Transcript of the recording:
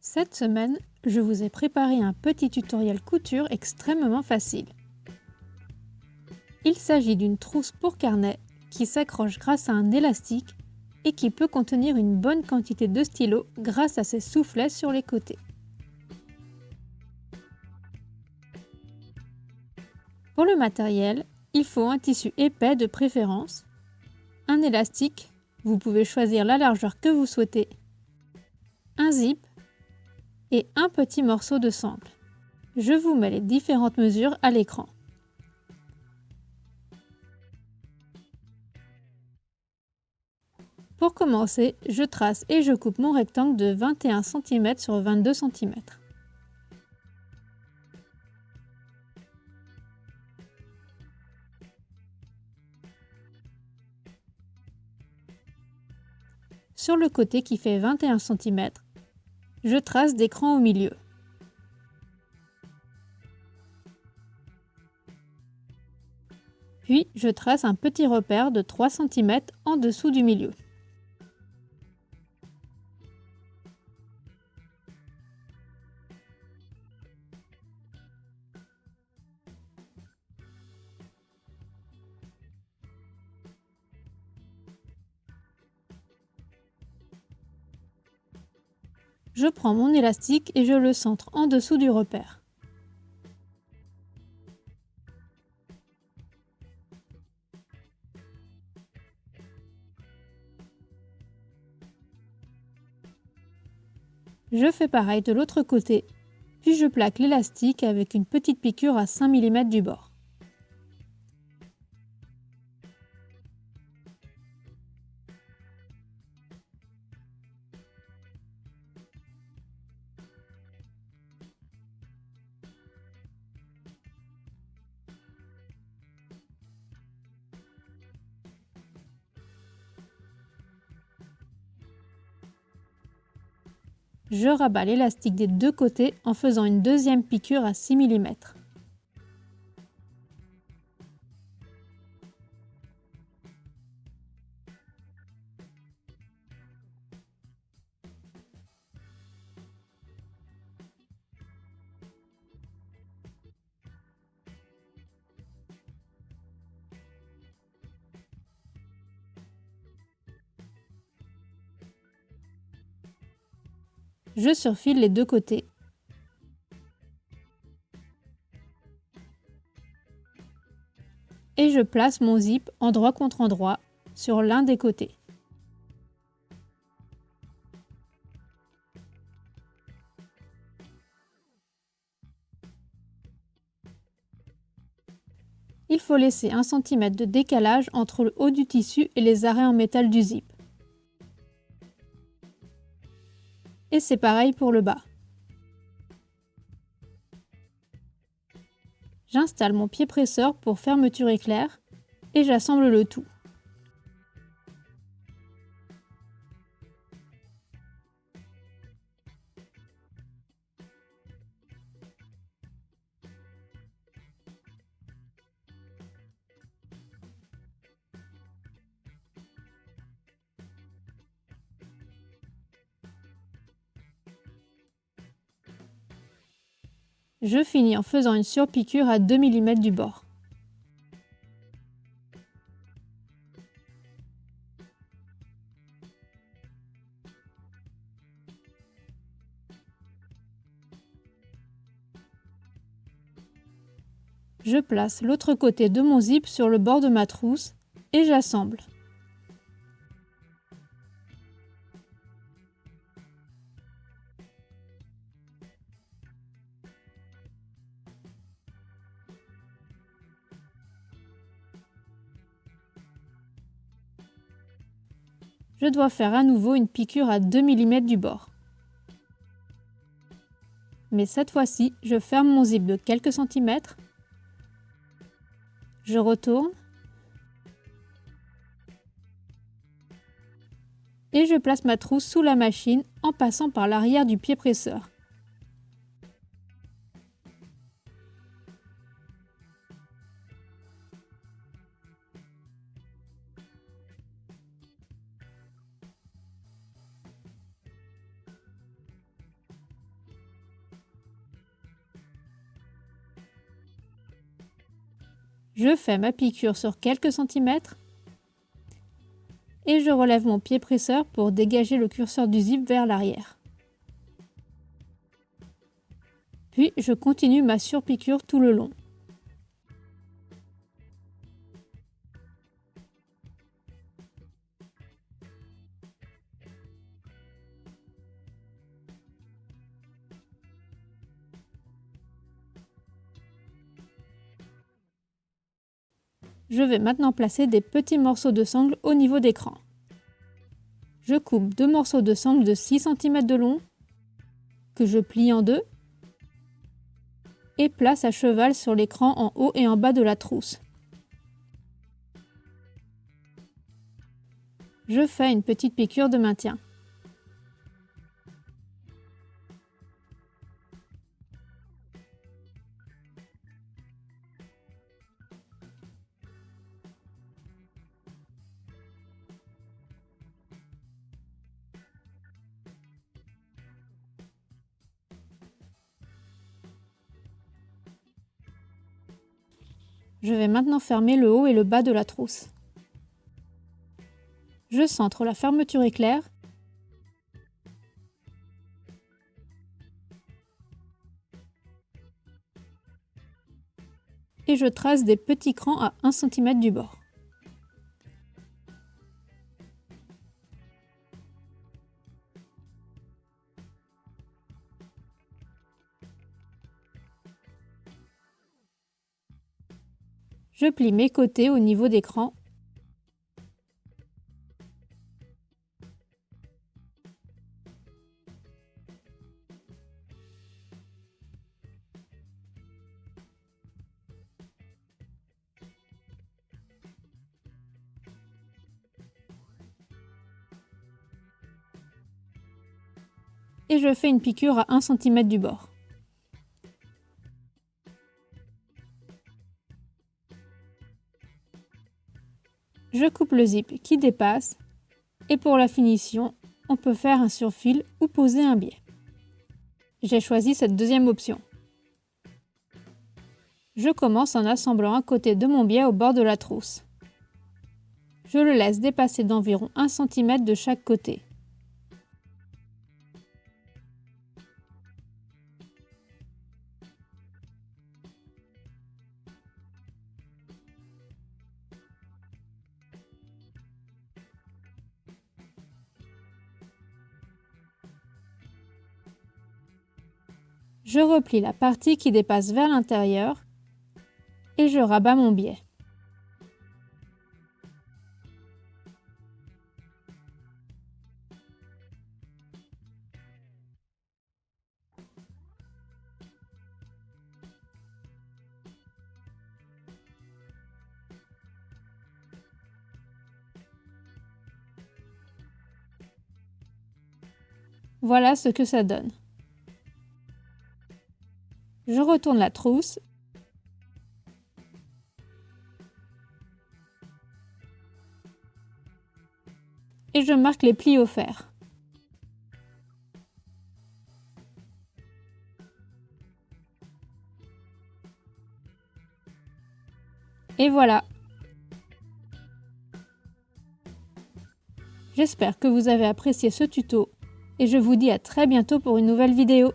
Cette semaine, je vous ai préparé un petit tutoriel couture extrêmement facile. Il s'agit d'une trousse pour carnet qui s'accroche grâce à un élastique et qui peut contenir une bonne quantité de stylos grâce à ses soufflets sur les côtés. Pour le matériel, il faut un tissu épais de préférence, un élastique, vous pouvez choisir la largeur que vous souhaitez, un zip et un petit morceau de sangle. Je vous mets les différentes mesures à l'écran. Pour commencer, je trace et je coupe mon rectangle de 21 cm sur 22 cm. Sur le côté qui fait 21 cm, je trace des crans au milieu. Puis, je trace un petit repère de 3 cm en dessous du milieu. Je prends mon élastique et je le centre en dessous du repère. Je fais pareil de l'autre côté, puis je plaque l'élastique avec une petite piqûre à 5 mm du bord. Je rabats l'élastique des deux côtés en faisant une deuxième piqûre à 6 mm. Je surfile les deux côtés. Et je place mon zip endroit contre endroit sur l'un des côtés. Il faut laisser 1 cm de décalage entre le haut du tissu et les arrêts en métal du zip. Et c'est pareil pour le bas. J'installe mon pied presseur pour fermeture éclair et j'assemble le tout. Je finis en faisant une surpiqûre à 2 mm du bord. Je place l'autre côté de mon zip sur le bord de ma trousse et j'assemble. Je dois faire à nouveau une piqûre à 2 mm du bord. Mais cette fois-ci, je ferme mon zip de quelques centimètres, je retourne et je place ma trousse sous la machine en passant par l'arrière du pied presseur. Je fais ma piqûre sur quelques centimètres et je relève mon pied presseur pour dégager le curseur du zip vers l'arrière. Puis je continue ma surpiqûre tout le long. Je vais maintenant placer des petits morceaux de sangle au niveau des crans. Je coupe 2 morceaux de sangle de 6 cm de long que je plie en deux et place à cheval sur l'écran en haut et en bas de la trousse. Je fais une petite piqûre de maintien. Je vais maintenant fermer le haut et le bas de la trousse. Je centre la fermeture éclair et je trace des petits crans à 1 cm du bord. Je plie mes côtés au niveau des crans. Et je fais une piqûre à 1 cm du bord. Je coupe le zip qui dépasse et pour la finition, on peut faire un surfil ou poser un biais. J'ai choisi cette deuxième option. Je commence en assemblant un côté de mon biais au bord de la trousse. Je le laisse dépasser d'environ 1 cm de chaque côté. Je replie la partie qui dépasse vers l'intérieur et je rabats mon biais. Voilà ce que ça donne. Je retourne la trousse et je marque les plis au fer. Et voilà! J'espère que vous avez apprécié ce tuto et je vous dis à très bientôt pour une nouvelle vidéo.